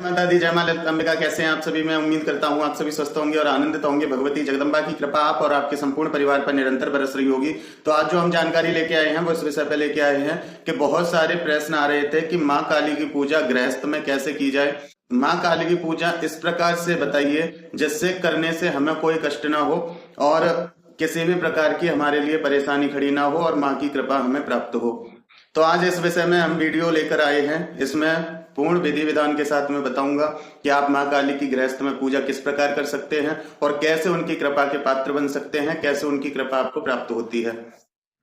माता दी, जय मां ललिता अंबिका। कैसे हैं आप सभी? मैं उम्मीद करता हूं आप सभी स्वस्थ होंगे और आनंदित होंगे। भगवती जगदम्बा की कृपा आप और आपके संपूर्ण परिवार पर निरंतर बरस रही होगी। तो आज जो हम जानकारी लेके आए हैं वो इस विषय पे लेके आए हैं कि बहुत सारे प्रश्न आ रहे थे कि माँ काली की पूजा गृहस्थ में कैसे की जाए। माँ काली की पूजा इस प्रकार से बताइए जिससे करने से हमें कोई कष्ट ना हो और किसी भी प्रकार की हमारे लिए परेशानी खड़ी ना हो और माँ की कृपा हमें प्राप्त हो। तो आज इस विषय में हम वीडियो लेकर आए हैं। इसमें पूर्ण विधि विधान के साथ मैं बताऊंगा कि आप माँ काली की गृहस्थ में पूजा किस प्रकार कर सकते हैं और कैसे उनकी कृपा के पात्र बन सकते हैं, कैसे उनकी कृपा आपको प्राप्त होती है।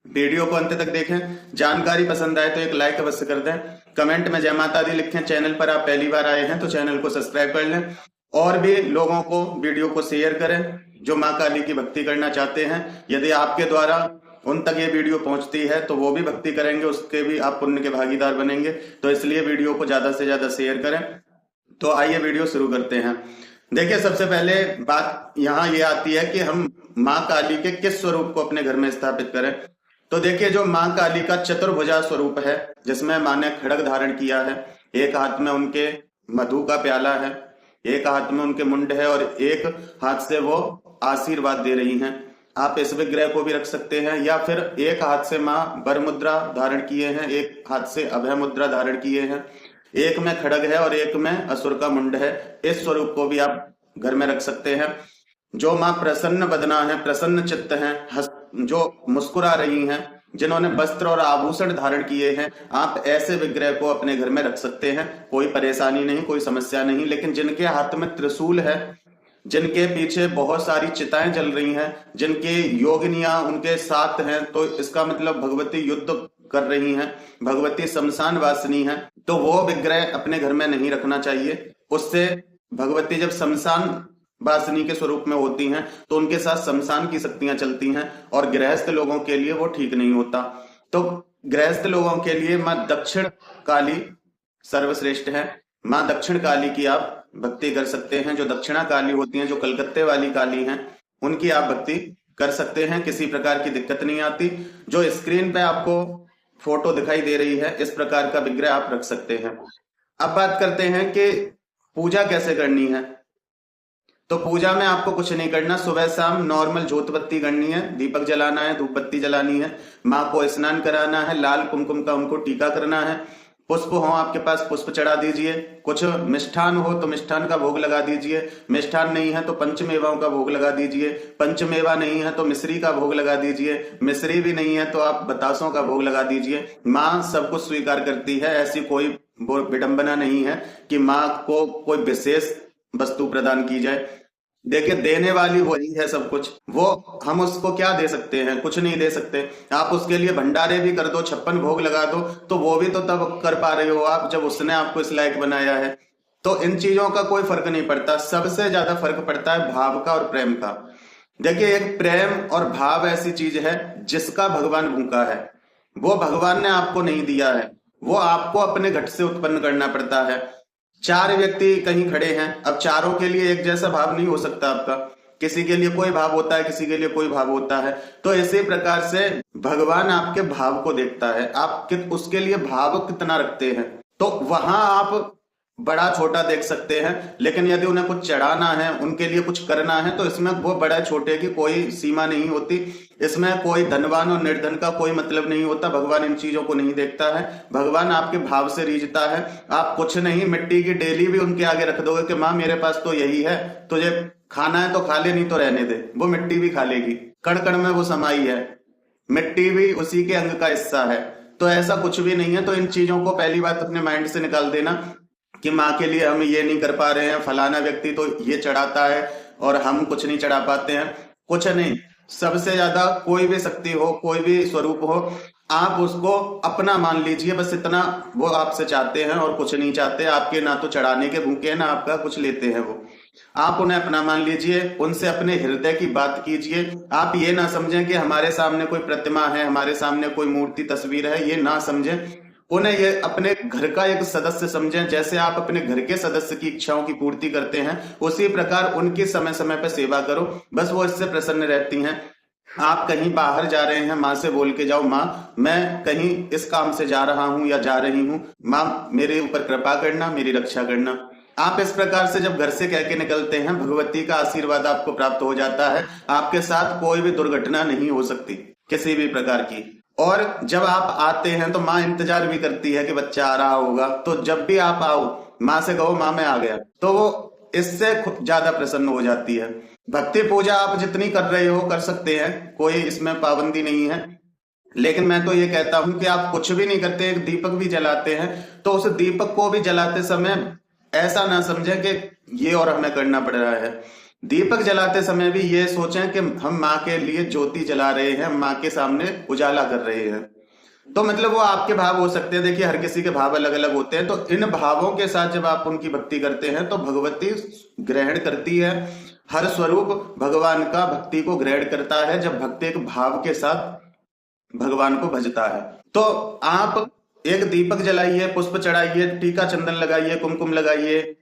वीडियो को अंत तक देखें। जानकारी पसंद आए तो एक लाइक अवश्य कर दें। कमेंट में जय माता दी लिखें। चैनल पर आप पहली बार आए हैं तो चैनल को सब्सक्राइब कर लें और भी लोगों को वीडियो को शेयर करें जो माँ काली की भक्ति करना चाहते हैं। यदि आपके द्वारा उन तक ये वीडियो पहुंचती है तो वो भी भक्ति करेंगे, उसके भी आप पुण्य के भागीदार बनेंगे। तो इसलिए वीडियो को ज्यादा से ज्यादा शेयर करें। तो आइए वीडियो शुरू करते हैं। देखिए, सबसे पहले बात यहाँ ये आती है कि हम माँ काली के किस स्वरूप को अपने घर में स्थापित करें। तो देखिए, जो माँ काली का चतुर्भुजा स्वरूप है जिसमें माँ ने खड्ग धारण किया है, एक हाथ में उनके मधु का प्याला है, एक हाथ में उनके मुंड है और एक हाथ से वो आशीर्वाद दे रही हैं। आप इस विग्रह को भी रख सकते हैं या फिर एक हाथ से माँ वर मुद्रा धारण किए हैं, एक हाथ से अभय मुद्रा धारण किए हैं, एक में खड्ग है और एक में असुर का मुंड है। इस स्वरूप को भी आप घर में रख सकते हैं। जो माँ प्रसन्न बदना है, प्रसन्न चित्त है, जो मुस्कुरा रही हैं, जिन्होंने वस्त्र और आभूषण धारण किए हैं, आप ऐसे विग्रह को अपने घर में रख सकते हैं। कोई परेशानी नहीं, कोई समस्या नहीं। लेकिन जिनके हाथ में त्रिशूल है, जिनके पीछे बहुत सारी चिताएं जल रही हैं, जिनके योगिनियां उनके साथ हैं, तो इसका मतलब भगवती युद्ध कर रही हैं, भगवती शमशान वासिनी हैं, तो वो विग्रह अपने घर में नहीं रखना चाहिए। उससे भगवती जब शमशान वासिनी के स्वरूप में होती हैं तो उनके साथ शमशान की शक्तियां चलती हैं और गृहस्थ लोगों के लिए वो ठीक नहीं होता। तो गृहस्थ लोगों के लिए माँ दक्षिण काली सर्वश्रेष्ठ है। माँ दक्षिण काली की आप भक्ति कर सकते हैं। जो दक्षिणा काली होती हैं, जो कलकत्ते वाली काली हैं, उनकी आप भक्ति कर सकते हैं। किसी प्रकार की दिक्कत नहीं आती। जो स्क्रीन पे आपको फोटो दिखाई दे रही है, इस प्रकार का विग्रह आप रख सकते हैं। अब बात करते हैं कि पूजा कैसे करनी है। तो पूजा में आपको कुछ नहीं करना। सुबह शाम नॉर्मल जोत बत्ती करनी है, दीपक जलाना है, धूप बत्ती जलानी है, माँ को स्नान कराना है, लाल कुमकुम का उनको टीका करना है। पुष्प हो आपके पास, पुष्प चढ़ा दीजिए। कुछ मिष्ठान हो तो मिष्ठान का भोग लगा दीजिए। मिष्ठान नहीं है तो पंचमेवाओं का भोग लगा दीजिए। पंचमेवा नहीं है तो मिश्री का भोग लगा दीजिए। मिश्री भी नहीं है तो आप बतासों का भोग लगा दीजिए। माँ सब कुछ स्वीकार करती है। ऐसी कोई विडंबना नहीं है कि माँ को कोई विशेष वस्तु प्रदान की जाए। देखिए, देने वाली वही है सब कुछ। वो हम उसको क्या दे सकते हैं? कुछ नहीं दे सकते। आप उसके लिए भंडारे भी कर दो, 56 भोग लगा दो, तो वो भी तो तब कर पा रहे हो आप जब उसने आपको इस लायक बनाया है। तो इन चीजों का कोई फर्क नहीं पड़ता। सबसे ज्यादा फर्क पड़ता है भाव का और प्रेम का। देखिए, एक प्रेम और भाव ऐसी चीज है जिसका भगवान भूखा है। वो भगवान ने आपको नहीं दिया है, वो आपको अपने घट से उत्पन्न करना पड़ता है। 4 व्यक्ति कहीं खड़े हैं, अब चारों के लिए एक जैसा भाव नहीं हो सकता आपका। किसी के लिए कोई भाव होता है, किसी के लिए कोई भाव होता है। तो इसी प्रकार से भगवान आपके भाव को देखता है, आप उसके लिए भाव कितना रखते हैं। तो वहां आप बड़ा छोटा देख सकते हैं। लेकिन यदि उन्हें कुछ चढ़ाना है, उनके लिए कुछ करना है, तो इसमें वो बड़ा छोटे की कोई सीमा नहीं होती। इसमें कोई धनवान और निर्धन का कोई मतलब नहीं होता। भगवान इन चीजों को नहीं देखता है। भगवान आपके भाव से रीझता है। आप कुछ नहीं, मिट्टी की डेली भी उनके आगे रख दोगे कि माँ मेरे पास तो यही है, तुझे खाना है तो खा ले, नहीं तो रहने दे, वो मिट्टी भी खा लेगी। कण कण में वो समाई है, मिट्टी भी उसी के अंग का हिस्सा है। तो ऐसा कुछ भी नहीं है। तो इन चीजों को पहली बात अपने माइंड से निकाल देना कि माँ के लिए हम ये नहीं कर पा रहे हैं, फलाना व्यक्ति तो ये चढ़ाता है और हम कुछ नहीं चढ़ा पाते हैं। कुछ नहीं। सबसे ज्यादा कोई भी शक्ति हो, कोई भी स्वरूप हो, आप उसको अपना मान लीजिए। बस इतना वो आपसे चाहते हैं और कुछ नहीं चाहते। आपके ना तो चढ़ाने के भूखे हैं, ना आपका कुछ लेते हैं वो। आप उन्हें अपना मान लीजिए, उनसे अपने हृदय की बात कीजिए। आप ये ना समझें कि हमारे सामने कोई प्रतिमा है, हमारे सामने कोई मूर्ति तस्वीर है, ये ना समझें। उन्हें ये अपने घर का एक सदस्य समझें। जैसे आप अपने घर के सदस्य की इच्छाओं की पूर्ति करते हैं, उसी प्रकार उनकी समय समय पर सेवा करो। बस वो इससे प्रसन्न रहती हैं। आप कहीं बाहर जा रहे हैं, माँ से बोल के जाओ, माँ मैं कहीं इस काम से जा रहा हूं या जा रही हूं, माँ मेरे ऊपर कृपा करना, मेरी रक्षा करना। आप इस प्रकार से जब घर से कह के निकलते हैं, भगवती का आशीर्वाद आपको प्राप्त हो जाता है, आपके साथ कोई भी दुर्घटना नहीं हो सकती किसी भी प्रकार की। और जब आप आते हैं तो माँ इंतजार भी करती है कि बच्चा आ रहा होगा, तो जब भी आप आओ माँ से कहो माँ मैं आ गया, तो वो इससे ज्यादा प्रसन्न हो जाती है। भक्ति पूजा आप जितनी कर रहे हो कर सकते हैं, कोई इसमें पाबंदी नहीं है, लेकिन मैं तो ये कहता हूं कि आप कुछ भी नहीं करते, एक दीपक भी जलाते हैं तो उस दीपक को भी जलाते समय ऐसा ना समझें कि ये और हमें करना पड़ रहा है। दीपक जलाते समय भी ये सोचें कि हम माँ के लिए ज्योति जला रहे हैं, माँ के सामने उजाला कर रहे हैं। तो मतलब वो आपके भाव हो सकते हैं, देखिए हर किसी के भाव अलग अलग होते हैं, तो इन भावों के साथ जब आप उनकी भक्ति करते हैं तो भगवती ग्रहण करती है। हर स्वरूप भगवान का भक्ति को ग्रहण करता है जब भक्ति एक भाव के साथ भगवान को भजता है। तो आप एक दीपक जलाइए, पुष्प चढ़ाइए, टीका चंदन लगाइए, कुमकुम लगाइए,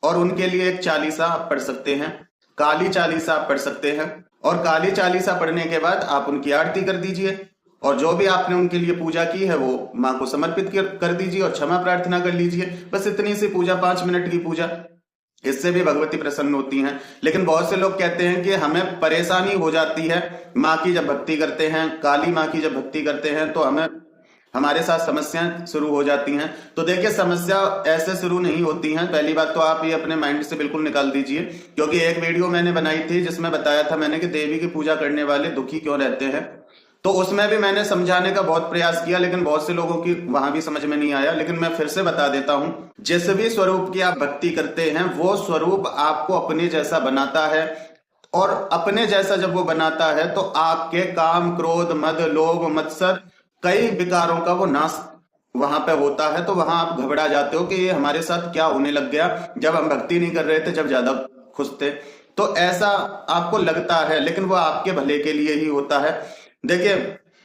और उनके लिए एक चालीसा आप पढ़ सकते हैं, काली चालीसा आप पढ़ सकते हैं, और काली चालीसा पढ़ने के बाद आप उनकी आरती कर दीजिए, और जो भी आपने उनके लिए पूजा की है वो माँ को समर्पित कर दीजिए और क्षमा प्रार्थना कर लीजिए। बस इतनी सी पूजा, 5 मिनट की पूजा, इससे भी भगवती प्रसन्न होती हैं। लेकिन बहुत से लोग कहते हैं कि हमें परेशानी हो जाती है माँ की जब भक्ति करते हैं, काली माँ की जब भक्ति करते हैं तो हमारे साथ समस्याएं शुरू हो जाती हैं। तो देखिए समस्या ऐसे शुरू नहीं होती हैं। पहली बात तो आप ये अपने माइंड से बिल्कुल निकाल दीजिए, क्योंकि एक वीडियो मैंने बनाई थी जिसमें बताया था मैंने कि देवी की पूजा करने वाले दुखी क्यों रहते हैं, तो उसमें भी मैंने समझाने का बहुत प्रयास किया, लेकिन बहुत से लोगों की वहां भी समझ में नहीं आया। लेकिन मैं फिर से बता देता हूं, जिस भी स्वरूप की आप भक्ति करते हैं वो स्वरूप आपको अपने जैसा बनाता है, और अपने जैसा जब वो बनाता है तो आपके काम, क्रोध, मद, लोभ, मत्सर, कई विकारों का वो नाश वहां पे होता है। तो वहां आप घबरा जाते हो कि ये हमारे साथ क्या होने लग गया, जब हम भक्ति नहीं कर रहे थे, जब ज्यादा खुश थे, तो ऐसा आपको लगता है, लेकिन वो आपके भले के लिए ही होता है। देखिए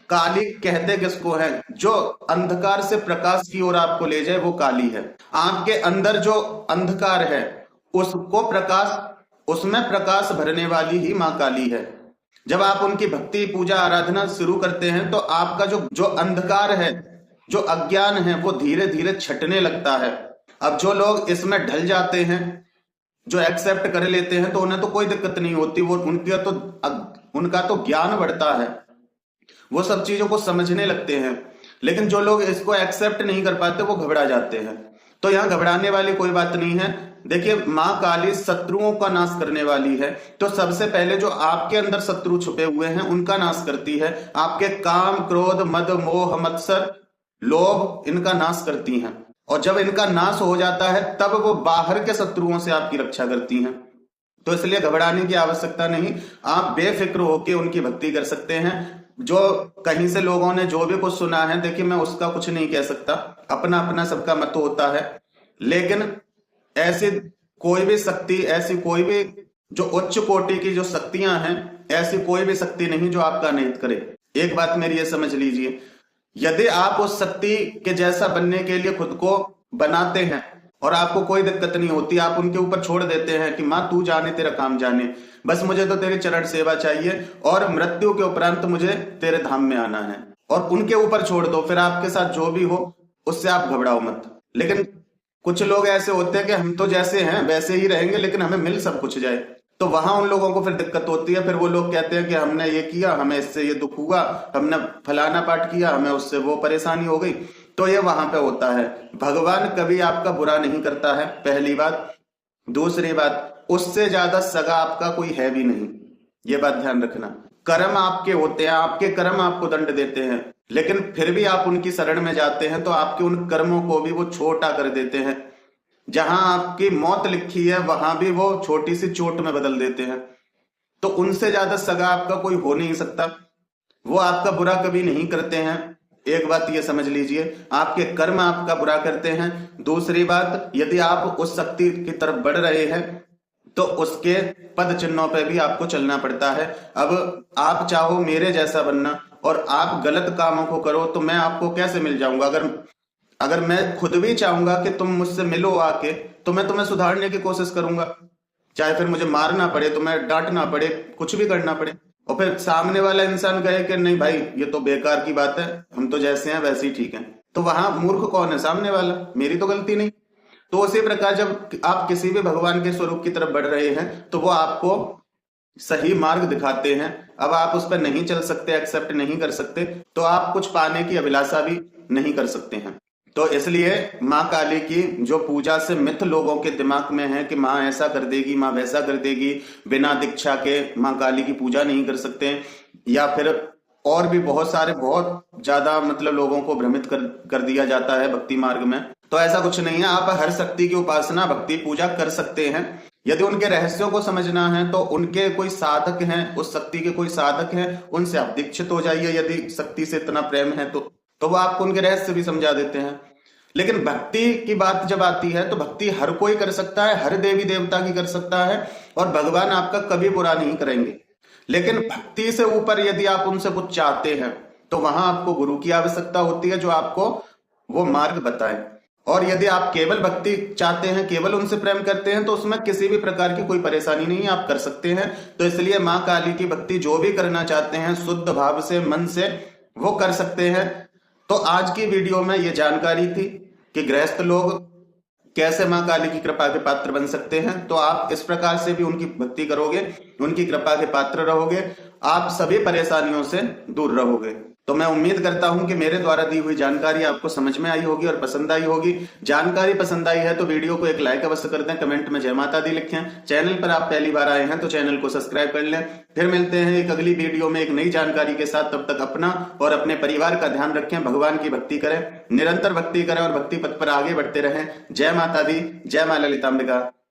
काली कहते किसको है, जो अंधकार से प्रकाश की ओर आपको ले जाए वो काली है। आपके अंदर जो अंधकार है उसको प्रकाश, उसमें प्रकाश भरने वाली ही माँ काली है। जब आप उनकी भक्ति, पूजा, आराधना शुरू करते हैं तो आपका जो अंधकार है, जो अज्ञान है, वो धीरे धीरे छटने लगता है। अब जो लोग इसमें ढल जाते हैं, जो एक्सेप्ट कर लेते हैं, तो उन्हें तो कोई दिक्कत नहीं होती, वो उनका तो ज्ञान बढ़ता है, वो सब चीजों को समझने लगते हैं। लेकिन जो लोग इसको एक्सेप्ट नहीं कर पाते वो घबरा जाते हैं। तो यहाँ घबराने वाली कोई बात नहीं है। देखिए माँ काली शत्रुओं का नाश करने वाली है, तो सबसे पहले जो आपके अंदर शत्रु छुपे हुए हैं उनका नाश करती है। आपके काम, क्रोध, मद, मोह, मत्सर, लोभ, इनका नाश करती हैं, और जब इनका नाश हो जाता है तब वो बाहर के शत्रुओं से आपकी रक्षा करती हैं। तो इसलिए घबराने की आवश्यकता नहीं, आप बेफिक्र होकर उनकी भक्ति कर सकते हैं। जो कहीं से लोगों ने जो भी कुछ सुना है, देखिए मैं उसका कुछ नहीं कह सकता, अपना अपना सबका मत होता है, लेकिन ऐसी कोई भी शक्ति, ऐसी कोई भी जो उच्च कोटि की जो शक्तियां हैं, ऐसी कोई भी शक्ति नहीं जो आपका अनिष्ट करे। एक बात मेरी ये समझ लीजिए, यदि आप उस शक्ति के जैसा बनने के लिए खुद को बनाते हैं और आपको कोई दिक्कत नहीं होती, आप उनके ऊपर छोड़ देते हैं कि माँ तू जाने, तेरा काम जाने, बस मुझे तो तेरी चरण सेवा चाहिए और मृत्यु के उपरांत मुझे तेरे धाम में आना है, और उनके ऊपर छोड़ दो, फिर आपके साथ जो भी हो उससे आप घबराओ मत। लेकिन कुछ लोग ऐसे होते हैं कि हम तो जैसे हैं वैसे ही रहेंगे, लेकिन हमें मिल सब कुछ जाए, तो वहां उन लोगों को फिर दिक्कत होती है। फिर वो लोग कहते हैं कि हमने ये किया, हमें इससे ये दुख हुआ, हमने फलाना पाठ किया, हमें उससे वो परेशानी हो गई। तो ये वहां पे होता है। भगवान कभी आपका बुरा नहीं करता है, पहली बात। दूसरी बात, उससे ज्यादा सगा आपका कोई है भी नहीं, ये बात ध्यान रखना। कर्म आपके होते हैं, आपके कर्म आपको दंड देते हैं, लेकिन फिर भी आप उनकी शरण में जाते हैं तो आपके उन कर्मों को भी वो छोटा कर देते हैं। जहां आपकी मौत लिखी है वहां भी वो छोटी सी चोट में बदल देते हैं। तो उनसे ज्यादा सगा आपका कोई हो नहीं सकता, वो आपका बुरा कभी नहीं करते हैं। एक बात ये समझ लीजिए, आपके कर्म आपका बुरा करते हैं। दूसरी बात, यदि आप उस शक्ति की तरफ बढ़ रहे हैं तो उसके पद चिन्हों पे भी आपको चलना पड़ता है। अब आप चाहो मेरे जैसा बनना और आप गलत कामों को करो तो मैं आपको कैसे मिल जाऊंगा? अगर मैं खुद भी चाहूंगा कि तुम मुझसे मिलो आके, तो मैं तुम्हें सुधारने की कोशिश करूंगा, चाहे फिर मुझे मारना पड़े, तुम्हें डांटना पड़े, कुछ भी करना पड़े। और फिर सामने वाला इंसान कहे कि नहीं भाई ये तो बेकार की बात है, हम तो जैसे हैं वैसे ही ठीक हैं, तो वहां मूर्ख कौन है? सामने वाला, मेरी तो गलती नहीं। तो उसी प्रकार जब आप किसी भी भगवान के स्वरूप की तरफ बढ़ रहे हैं तो वो आपको सही मार्ग दिखाते हैं। अब आप उस पर नहीं चल सकते, एक्सेप्ट नहीं कर सकते, तो आप कुछ पाने की अभिलाषा भी नहीं कर सकते हैं। तो इसलिए माँ काली की जो पूजा से मिथ लोगों के दिमाग में है कि माँ ऐसा कर देगी, माँ वैसा कर देगी, बिना दीक्षा के माँ काली की पूजा नहीं कर सकते, या फिर और भी बहुत सारे बहुत ज्यादा मतलब लोगों को भ्रमित कर दिया जाता है भक्ति मार्ग में। तो ऐसा कुछ नहीं है, आप हर शक्ति की उपासना भक्ति पूजा कर सकते हैं। यदि उनके रहस्यों को समझना है तो उनके कोई साधक हैं, उस शक्ति के कोई साधक हैं, उनसे आप दीक्षित हो जाइए। यदि शक्ति से इतना प्रेम है तो वो आपको उनके रहस्य भी समझा देते हैं। लेकिन भक्ति की बात जब आती है तो भक्ति हर कोई कर सकता है, हर देवी देवता की कर सकता है, और भगवान आपका कभी बुरा नहीं करेंगे। लेकिन भक्ति से ऊपर यदि आप उनसे कुछ चाहते हैं तो वहां आपको गुरु की आवश्यकता होती है, जो आपको वो मार्ग बताए। और यदि आप केवल भक्ति चाहते हैं, केवल उनसे प्रेम करते हैं, तो उसमें किसी भी प्रकार की कोई परेशानी नहीं है, आप कर सकते हैं। तो इसलिए माँ काली की भक्ति जो भी करना चाहते हैं शुद्ध भाव से, मन से, वो कर सकते हैं। तो आज की वीडियो में ये जानकारी थी कि गृहस्थ लोग कैसे माँ काली की कृपा के पात्र बन सकते हैं। तो आप इस प्रकार से भी उनकी भक्ति करोगे, उनकी कृपा के पात्र रहोगे, आप सभी परेशानियों से दूर रहोगे। तो मैं उम्मीद करता हूं कि मेरे द्वारा दी हुई जानकारी आपको समझ में आई होगी और पसंद आई होगी। जानकारी पसंद आई है तो वीडियो को एक लाइक अवश्य कर दें, कमेंट में जय माता दी लिखें। चैनल पर आप पहली बार आए हैं तो चैनल को सब्सक्राइब कर लें। फिर मिलते हैं एक अगली वीडियो में एक नई जानकारी के साथ। तब तक अपना और अपने परिवार का ध्यान रखें, भगवान की भक्ति करें, निरंतर भक्ति करें और भक्ति पथ पर आगे बढ़ते रहें। जय माता दी, जय मां ललितांबिका।